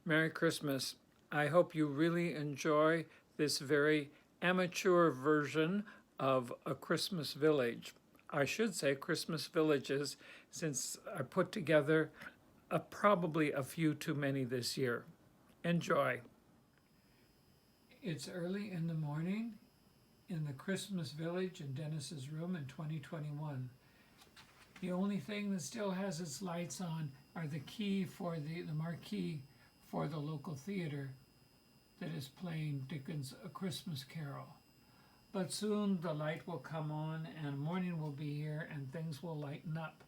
Merry Christmas. I hope you really enjoy this very amateur version of A Christmas Village. I should say Christmas Villages, since I put together probably a few too many this year. Enjoy. It's early in the morning in the Christmas Village in Dennis's room in 2021. The only thing that still has its lights on are the key for the marquee for the local theater that is playing Dickens' A Christmas Carol. But soon the light will come on and morning will be here and things will lighten up.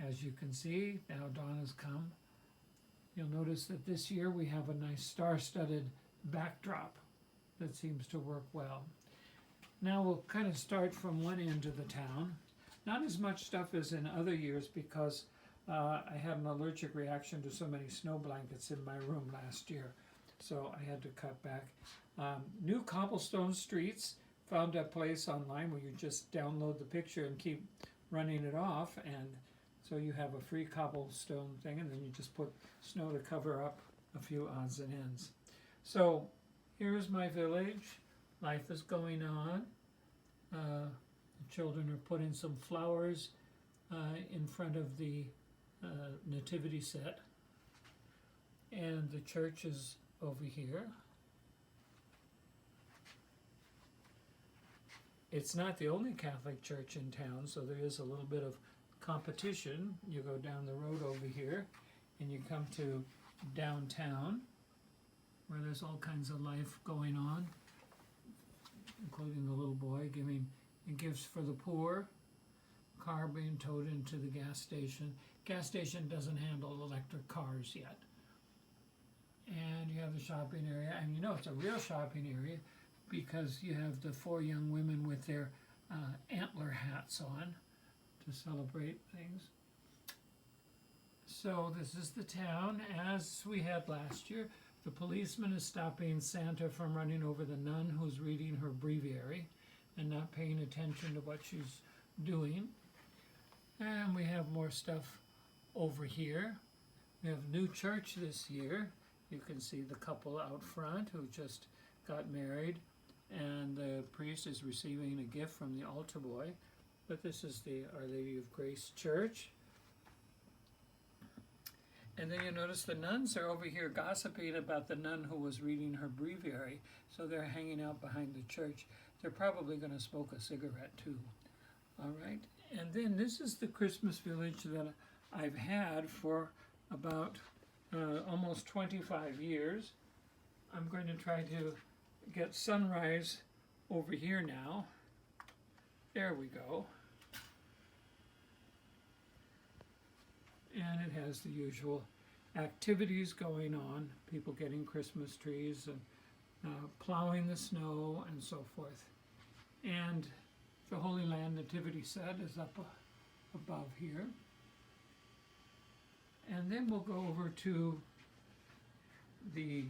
As you can see, now dawn has come. You'll notice that this year we have a nice star-studded backdrop that seems to work well. Now we'll kind of start from one end of the town. Not as much stuff as in other years because I had an allergic reaction to so many snow blankets in my room last year, so I had to cut back. New cobblestone streets, found a place online where you just download the picture and keep running it off, and so you have a free cobblestone thing, and then you just put snow to cover up a few odds and ends. So here's my village. Life is going on. The children are putting some flowers in front of the nativity set, and the church is over here. It's not the only Catholic church in town, so there is a little bit of competition. You go down the road over here and you come to downtown where there's all kinds of life going on, including the little boy giving gifts for the poor, car being towed into the gas station. Gas station doesn't handle electric cars yet. And you have the shopping area, and you know it's a real shopping area because you have the four young women with their antler hats on to celebrate things. So this is the town as we had last year. The policeman is stopping Santa from running over the nun who's reading her breviary and not paying attention to what she's doing. And we have more stuff over here. We have new church this year. You can see the couple out front who just got married, and the priest is receiving a gift from the altar boy. But this is the Our Lady of Grace Church. And then you notice the nuns are over here gossiping about the nun who was reading her breviary. So they're hanging out behind the church. They're probably going to smoke a cigarette too. All right. And then this is the Christmas village that I've had for about almost 25 years. I'm going to try to get sunrise over here now. There we go. And it has the usual activities going on, people getting Christmas trees and plowing the snow and so forth. And the Holy Land Nativity set is up above here. And then we'll go over to the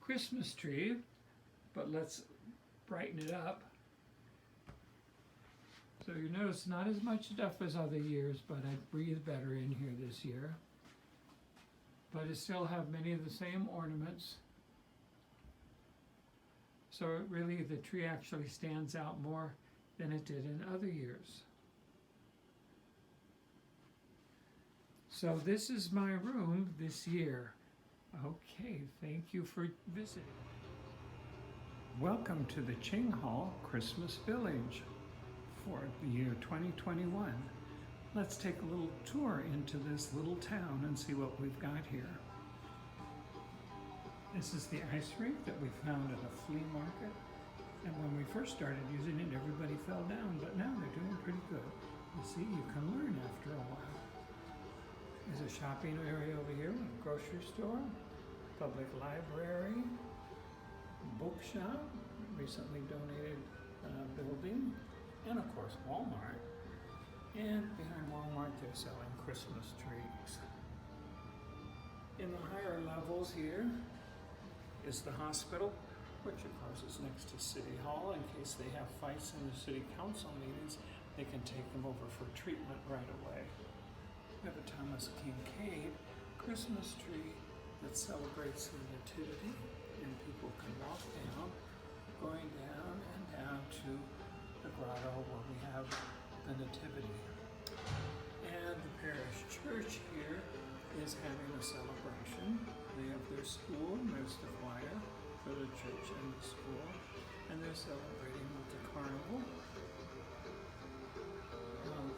Christmas tree, but let's brighten it up. So you notice not as much stuff as other years, but I breathe better in here this year. But it still have many of the same ornaments. So really the tree actually stands out more than it did in other years. So this is my room this year. Okay, thank you for visiting. Welcome to the Ching Hall Christmas Village for the year 2021. Let's take a little tour into this little town and see what we've got here. This is the ice rink that we found at a flea market. And when we first started using it, everybody fell down, but now they're doing pretty good. You see, you can learn after a while. There's a shopping area over here, a grocery store, public library, bookshop, recently donated building, and of course Walmart. And behind Walmart they're selling Christmas trees. In the higher levels here is the hospital, which of course is next to City Hall. In case they have fights in the city council meetings, they can take them over for treatment right away. We have a Thomas Kincaid Christmas tree that celebrates the Nativity, and people can walk down, going down and down to the grotto where we have the Nativity. And the parish church here is having a celebration. They have their school, and there's the choir for the church and the school, and they're celebrating with the carnival.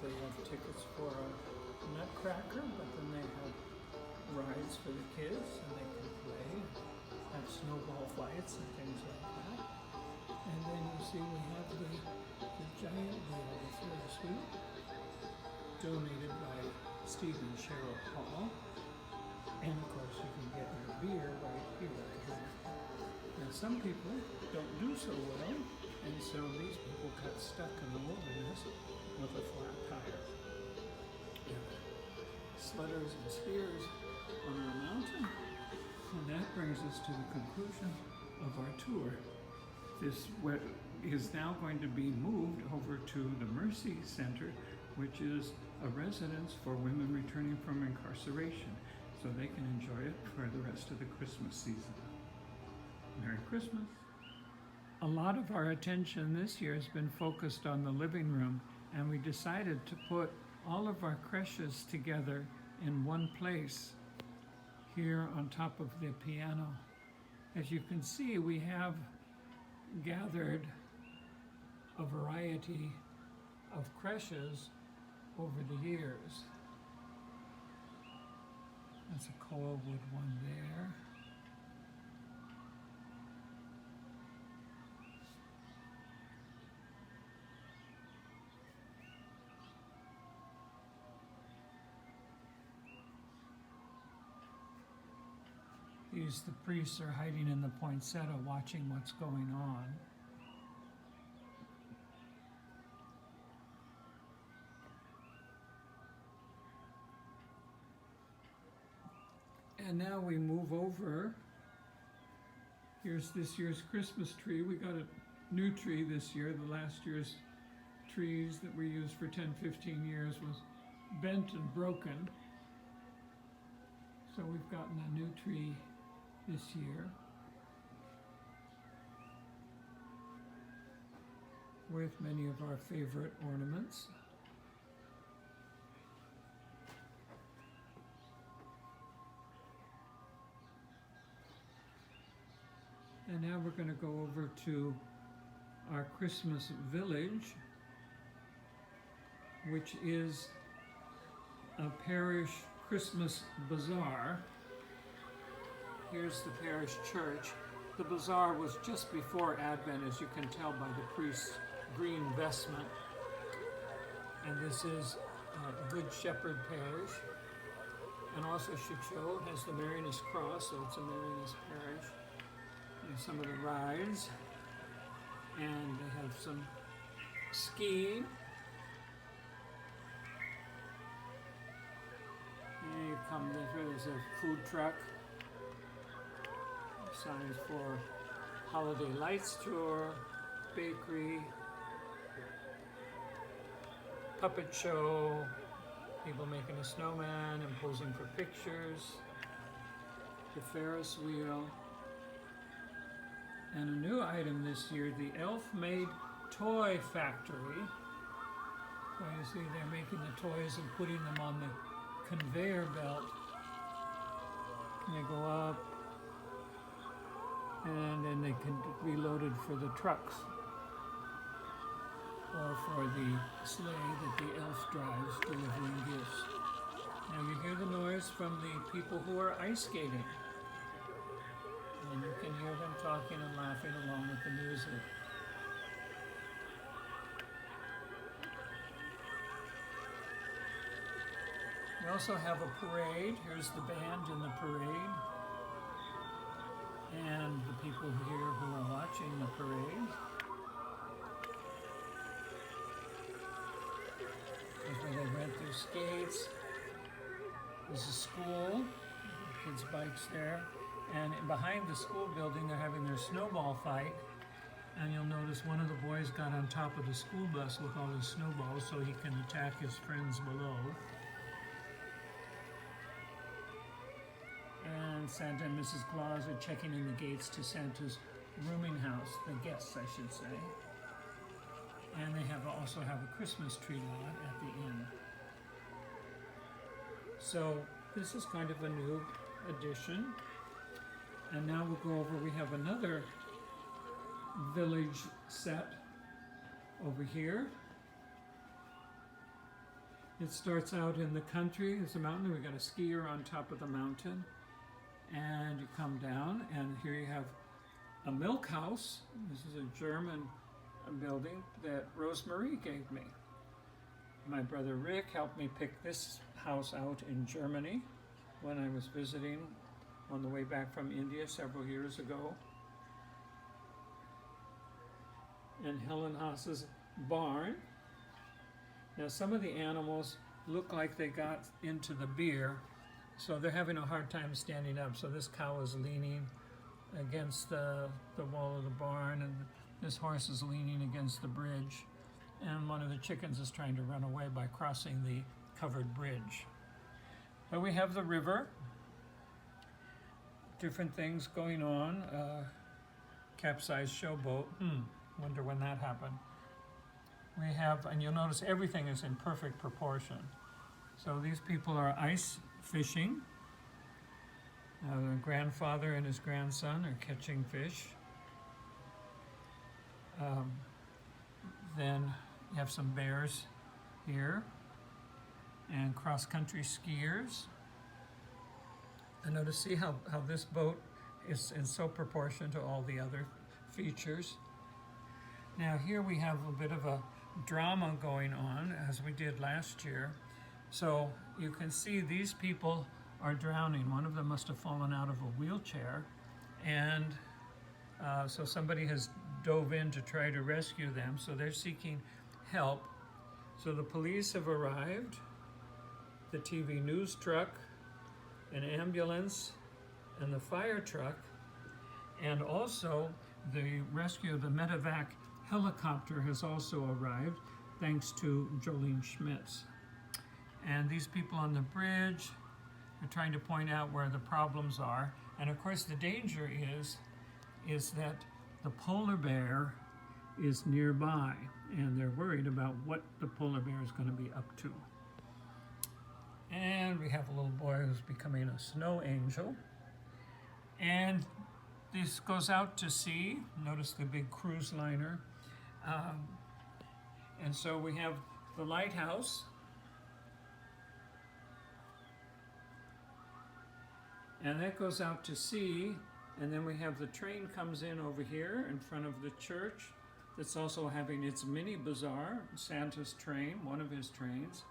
They have tickets for a nutcracker, but then they have rides for the kids, and they can play, have snowball fights and things like that. And then you see we have the giant wheel, the Ferris wheel, donated by Stephen Sherrill Hall. And of course you can get your beer right here. Now some people don't do so well, and so these people got stuck in the wilderness with a flat tire. And sledders and skiers on the mountain. And that brings us to the conclusion of our tour. This is now going to be moved over to the Mercy Center, which is a residence for women returning from incarceration, so they can enjoy it for the rest of the Christmas season. Merry Christmas. A lot of our attention this year has been focused on the living room, and we decided to put all of our creches together in one place here on top of the piano. As you can see, we have gathered a variety of creches over the years. That's a Coalwood one there. The priests are hiding in the poinsettia watching what's going on. And now we move over. Here's this year's Christmas tree. We got a new tree this year. The last year's trees that we used for 10-15 years was bent and broken. So we've gotten a new tree this year with many of our favorite ornaments. And now we're going to go over to our Christmas village, which is a parish Christmas bazaar. Here's the parish church. The bazaar was just before Advent, as you can tell by the priest's green vestment. And this is Good Shepherd Parish. And also Chicho has the Marianist Cross, so it's a Marianist parish. There's some of the rides. And they have some skiing. And you come through, there's a food truck. Signs for Holiday Lights Tour, bakery, puppet show, people making a snowman and posing for pictures, the Ferris wheel, and a new item this year, the Elf-Made Toy Factory. So you see they're making the toys and putting them on the conveyor belt. And they go up, and then they can be loaded for the trucks or for the sleigh that the elf drives delivering gifts. Now you hear the noise from the people who are ice skating, and you can hear them talking and laughing along with the music. We also have a parade. Here's the band in the parade. And the people here who are watching the parade. That's where they rent their skates. There's a school, kids' bikes there. And behind the school building, they're having their snowball fight. And you'll notice one of the boys got on top of the school bus with all his snowballs so he can attack his friends below. And Santa and Mrs. Claus are checking in the gates to Santa's rooming house, the guests, I should say. And they also have a Christmas tree lot at the end. So this is kind of a new addition. And now we'll go over, we have another village set over here. It starts out in the country. There's a mountain. We've got a skier on top of the mountain. And you come down, and here you have a milk house. This is a German building that Rosemarie gave me. My brother Rick helped me pick this house out in Germany when I was visiting on the way back from India several years ago. And Helen Haas's barn. Now some of the animals look like they got into the beer, so they're having a hard time standing up. So this cow is leaning against the wall of the barn, and this horse is leaning against the bridge, and one of the chickens is trying to run away by crossing the covered bridge. But we have the river, different things going on. Capsized showboat. Wonder when that happened. We have, and you'll notice everything is in perfect proportion. So these people are ice fishing. The grandfather and his grandson are catching fish. Then you have some bears here and cross-country skiers. And notice, see how this boat is in so proportion to all the other features. Now here we have a bit of a drama going on, as we did last year. So you can see these people are drowning. One of them must have fallen out of a wheelchair, and so somebody has dove in to try to rescue them, so they're seeking help. So the police have arrived, the TV news truck, an ambulance, and the fire truck, and also the rescue, the medevac helicopter has also arrived, thanks to Jolene Schmitz. And these people on the bridge are trying to point out where the problems are. And of course the danger is that the polar bear is nearby, and they're worried about what the polar bear is going to be up to. And we have a little boy who's becoming a snow angel. And this goes out to sea. Notice the big cruise liner. And so we have the lighthouse. And that goes out to sea. And then we have the train comes in over here in front of the church. That's also having its mini bazaar, Santa's train, one of his trains.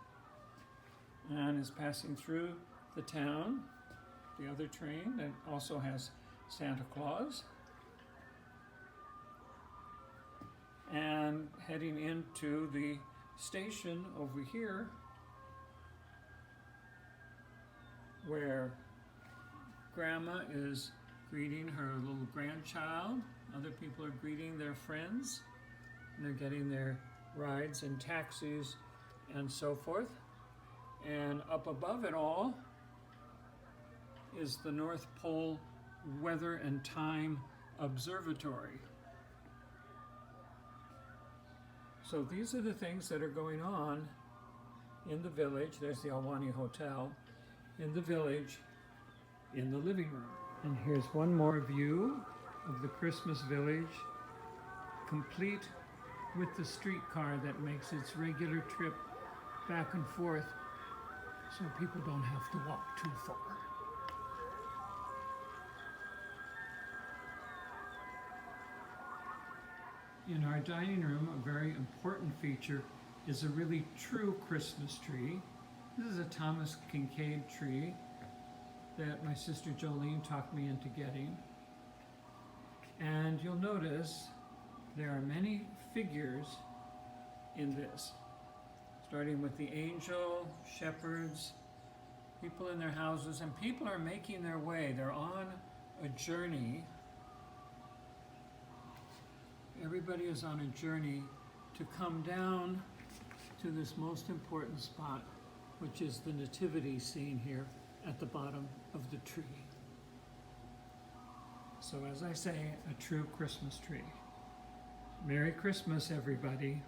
And is passing through the town. The other train that also has Santa Claus. And heading into the station over here, where Grandma is greeting her little grandchild. Other people are greeting their friends. And they're getting their rides and taxis and so forth. And up above it all is the North Pole Weather and Time Observatory. So these are the things that are going on in the village. There's the Alwani Hotel. In the village, in the living room. And here's one more view of the Christmas village, complete with the streetcar that makes its regular trip back and forth, so people don't have to walk too far. In our dining room, a very important feature is a really true Christmas tree. This is a Thomas Kincaid tree that my sister Jolene talked me into getting. And you'll notice there are many figures in this, starting with the angel, shepherds, people in their houses, and people are making their way. They're on a journey. Everybody is on a journey to come down to this most important spot, which is the nativity scene here at the bottom of the tree. So as I say, a true Christmas tree. Merry Christmas, everybody.